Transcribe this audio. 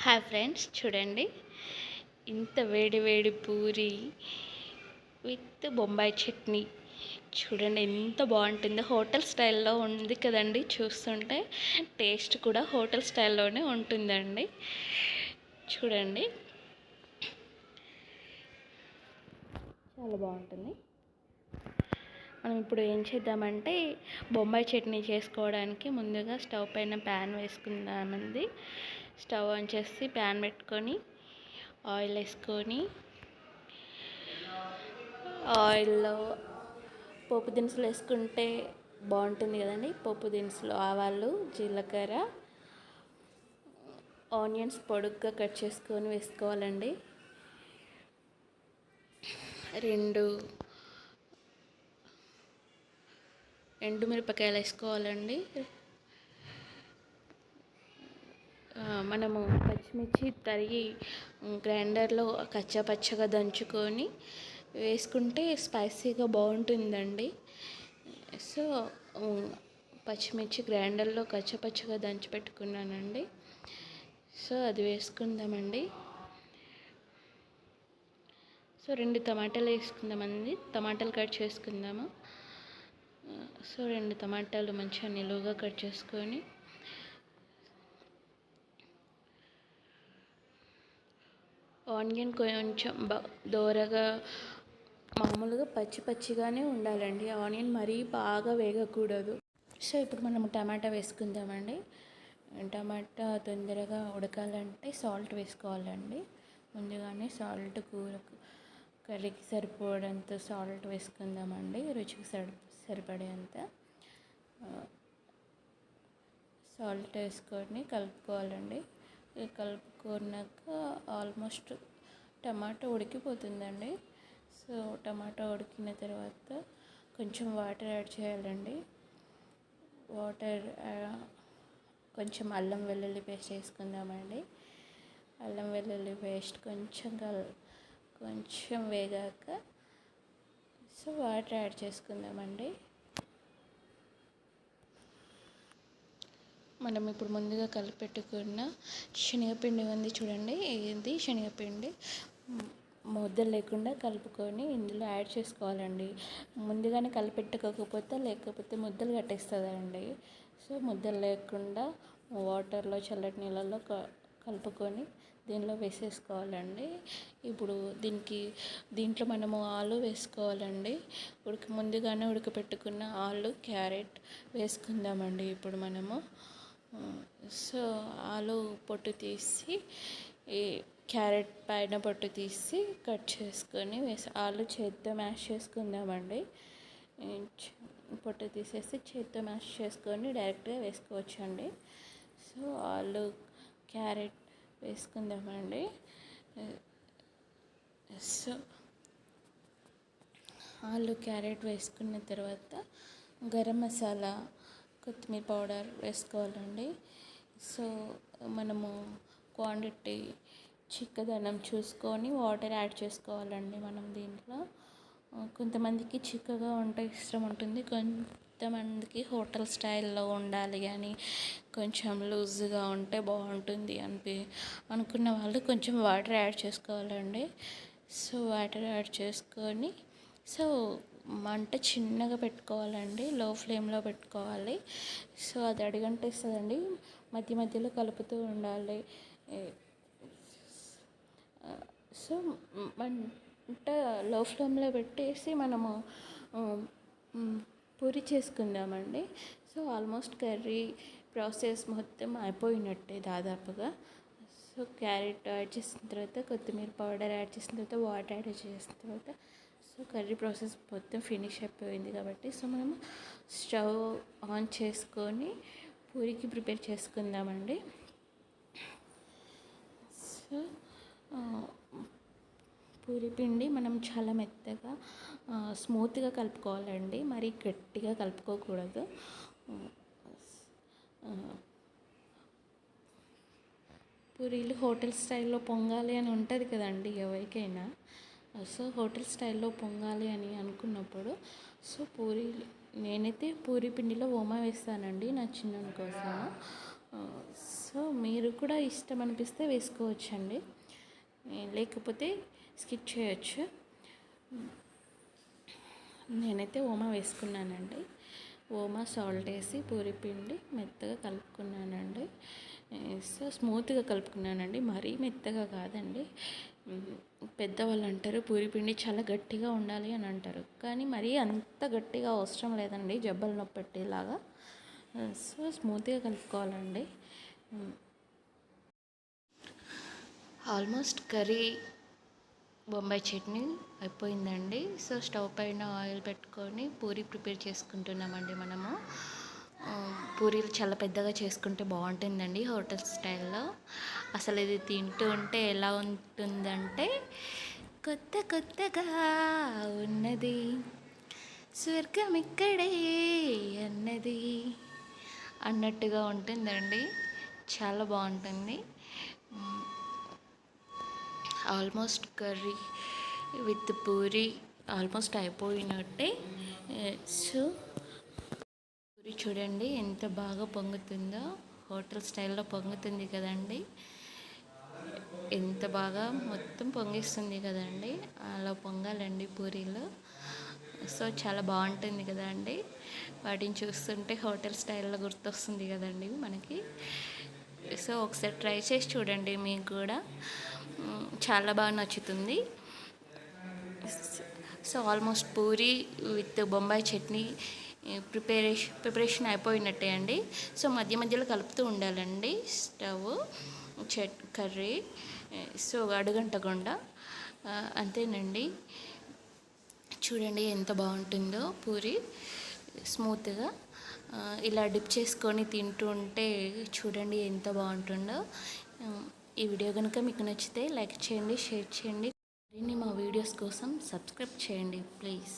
Hi friends, చూడండి ఇంత వేడి వేడి పూరి విత్ బొంబాయి చట్నీ. చూడండి ఎంత బాగుంటుందో. హోటల్ స్టైల్లో ఉంది కదండి. చూస్తుంటే టేస్ట్ కూడా హోటల్ స్టైల్లోనే ఉంటుందండి. చూడండి చాలా బాగుంటుంది. మనం ఇప్పుడు ఏం చేద్దామంటే బొంబాయి చట్నీ చేసుకోవడానికి ముందుగా స్టవ్ పైన ప్యాన్ వేసుకుందామండి. స్టవ్ ఆన్ చేసి ప్యాన్ పెట్టుకొని ఆయిల్ వేసుకొని ఆయిల్లో పోపు దినుసులు వేసుకుంటే బాగుంటుంది కదండి. పోపు దినుసులు ఆవాలు, జీలకర్ర, ఆనియన్స్ పొడుగ్గా కట్ చేసుకొని వేసుకోవాలండి. 2 ఎండుమిరపకాయలు వేసుకోవాలండి. మనము పచ్చిమిర్చి తరిగి గ్రైండర్లో కచ్చాపచ్చగా దంచుకొని వేసుకుంటే స్పైసీగా బాగుంటుందండి. సో పచ్చిమిర్చి గ్రైండర్లో కచ్చాపచ్చగా దంచి పెట్టుకున్నానండి. సో అది వేసుకుందామండి. సో 2 టమాటాలు వేసుకుందామండి. టమాటాలు కట్ చేసుకుందాము. సో 2 టమాటాలు మంచిగా నిలువుగా కట్ చేసుకొని ఆనియన్ కొంచెం దోరగా మామూలుగా పచ్చిగానే ఉండాలండి. ఆనియన్ మరీ బాగా వేగకూడదు. సో ఇప్పుడు మనం టమాటా వేసుకుందామండి. టమాటా తొందరగా ఉడకాలంటే సాల్ట్ వేసుకోవాలండి. ముందుగానే సాల్ట్ కర్రీకి సరిపోయేంత సాల్ట్ వేసుకుందామండి. రుచికి సరిపడేంత సాల్ట్ వేసుకొని కలుపుకోవాలండి. కలుపుకున్నాక ఆల్మోస్ట్ టమాటా ఉడికిపోతుందండి. సో టమాటా ఉడికిన తర్వాత కొంచెం వాటర్ యాడ్ చేయాలండి. కొంచెం అల్లం వెల్లుల్లి పేస్ట్ వేసుకుందామండి. అల్లం వెల్లుల్లి పేస్ట్ కొంచెం వేగాక సో వాటర్ యాడ్ చేసుకుందామండి. మనం ఇప్పుడు ముందుగా కలిపెట్టుకున్న శనగపిండి ఉంది చూడండి. ఇది శనగపిండి ముద్దలు లేకుండా కలుపుకొని ఇందులో యాడ్ చేసుకోవాలండి. ముందుగానే లేకపోతే ముద్దలు కట్టేస్తుందండి. సో ముద్దలు లేకుండా వాటర్లో చల్లటి నీళ్ళల్లో కలుపుకొని దీనిలో వేసేసుకోవాలండి. ఇప్పుడు దీంట్లో మనము ఆలు వేసుకోవాలండి. ముందుగానే ఉడకపెట్టుకున్న ఆలు, క్యారెట్ వేసుకుందామండి. ఇప్పుడు మనము సో ఆలు పొట్టు తీసి క్యారెట్ పైన పొట్టు తీసి కట్ చేసుకొని ఆలు చేత్తో మ్యాష్ చేసుకుందామండి. పొట్టు తీసేసి చేత్తో మ్యాష్ చేసుకొని డైరెక్ట్గా వేసుకోవచ్చండి. సో ఆలు, క్యారెట్ వేసుకుందామండి. సో ఆలు, క్యారెట్ వేసుకున్న తర్వాత గరం మసాలా, కొత్తిమీర పౌడర్ వేసుకోవాలండి. సో మనము క్వాంటిటీ చిక్కదనం చూసుకొని వాటర్ యాడ్ చేసుకోవాలండి. మనం దీంట్లో కొంతమందికి చిక్కగా ఉంటే ఇష్టం ఉంటుంది, కొంతమందికి హోటల్ స్టైల్లో ఉండాలి అని కొంచెం లూజ్గా ఉంటే బాగుంటుంది అనుకున్న వాళ్ళు కొంచెం వాటర్ యాడ్ చేసుకోవాలండి. సో వాటర్ యాడ్ చేసుకొని సో మంట చిన్నగా పెట్టుకోవాలండి. లో ఫ్లేమ్లో పెట్టుకోవాలి. సో అది అడుగంటేస్తుందండి. మధ్యలో కలుపుతూ ఉండాలి. సో మంట లో ఫ్లేమ్లో పెట్టేసి మనము పూరి చేసుకుందామండి. సో ఆల్మోస్ట్ కర్రీ ప్రాసెస్ మొత్తం అయిపోయినట్టే దాదాపుగా. సో క్యారెట్ యాడ్ చేసిన తర్వాత, కొత్తిమీర పౌడర్ యాడ్ చేసిన తర్వాత, వాటర్ యాడ్ చేసిన తర్వాత సో కర్రీ ప్రాసెస్ మొత్తం ఫినిష్ అయిపోయింది కాబట్టి సో మనము స్టవ్ ఆన్ చేసుకొని పూరికి ప్రిపేర్ చేసుకుందామండి. సో పూరి పిండి మనం చాలా మెత్తగా స్మూత్గా కలుపుకోవాలండి. మరీ గట్టిగా కలుపుకోకూడదు. పూరీలు హోటల్ స్టైల్లో పొంగాలి అని ఉంటుంది కదండి ఎవరికైనా. సో హోటల్ స్టైల్లో పొంగాలి అని అనుకున్నప్పుడు సో నేనైతే పూరి పిండిలో ఓమా వేస్తానండి నా చిన్నోని కోసం. సో మీరు కూడా ఇష్టం అనిపిస్తే వేసుకోవచ్చండి, లేకపోతే స్కిప్ చేయొచ్చు. నేనైతే ఓమా వేసుకున్నానండి. ఓమా సాల్ట్ వేసి పూరి పిండి మెత్తగా కలుపుకున్నానండి. సో స్మూత్గా కలుపుకున్నానండి, మరీ మెత్తగా కాదండి. పెద్దవాళ్ళు అంటారు పూరి పిండి చాలా గట్టిగా ఉండాలి అని అంటారు, కానీ మరీ అంత గట్టిగా అవసరం లేదండి జబ్బలు నొప్పి పెట్టేలాగా. సో స్మూత్గా కలుపుకోవాలండి. ఆల్మోస్ట్ కర్రీ బొంబాయి చట్నీ అయిపోయిందండి. సో స్టవ్ పైన ఆయిల్ పెట్టుకొని పూరి ప్రిపేర్ చేసుకుంటున్నామండి మనము. పూరీలు చాలా పెద్దగా చేసుకుంటే బాగుంటుందండి హోటల్ స్టైల్లో. అసలు ఇది తింటూ ఉంటే ఎలా ఉంటుందంటే, కొత్త కొత్తగా ఉన్నది స్వర్గం ఇక్కడే అన్నది అన్నట్టుగా ఉంటుందండి. చాలా బాగుంటుంది. Almost curry with puri almost అయిపోయినట్టే. సో పూరి చూడండి ఎంత బాగా పొంగుతుందో, హోటల్ స్టైల్లో పొంగుతుంది కదండి, ఎంత బాగా మొత్తం పొంగిస్తుంది కదండి. అలా పొంగాలండి పూరీలు. సో చాలా బాగుంటుంది కదండి. వాటిని చూస్తుంటే హోటల్ స్టైల్లో గుర్తొస్తుంది కదండి మనకి. సో ఒకసారి ట్రై చేసి చూడండి, మీకు కూడా చాలా బాగా నచ్చుతుంది. So almost puri with Bombay chutney preparation అయిపోయినట్టే అండి. సో మధ్య మధ్యలో కలుపుతూ ఉండాలండి స్టవ్ కర్రీ. సో అడుగంటకుండా అంతేనండి. చూడండి ఎంత బాగుంటుందో పూరి, స్మూత్గా ఇలా డిప్ చేసుకొని తింటూ ఉంటే చూడండి ఎంత బాగుంటుందో. ఈ వీడియో కనుక మీకు నచ్చితే లైక్ చేయండి, షేర్ చేయండి. మరిన్ని మా వీడియోస్ కోసం సబ్స్క్రైబ్ చేయండి ప్లీజ్.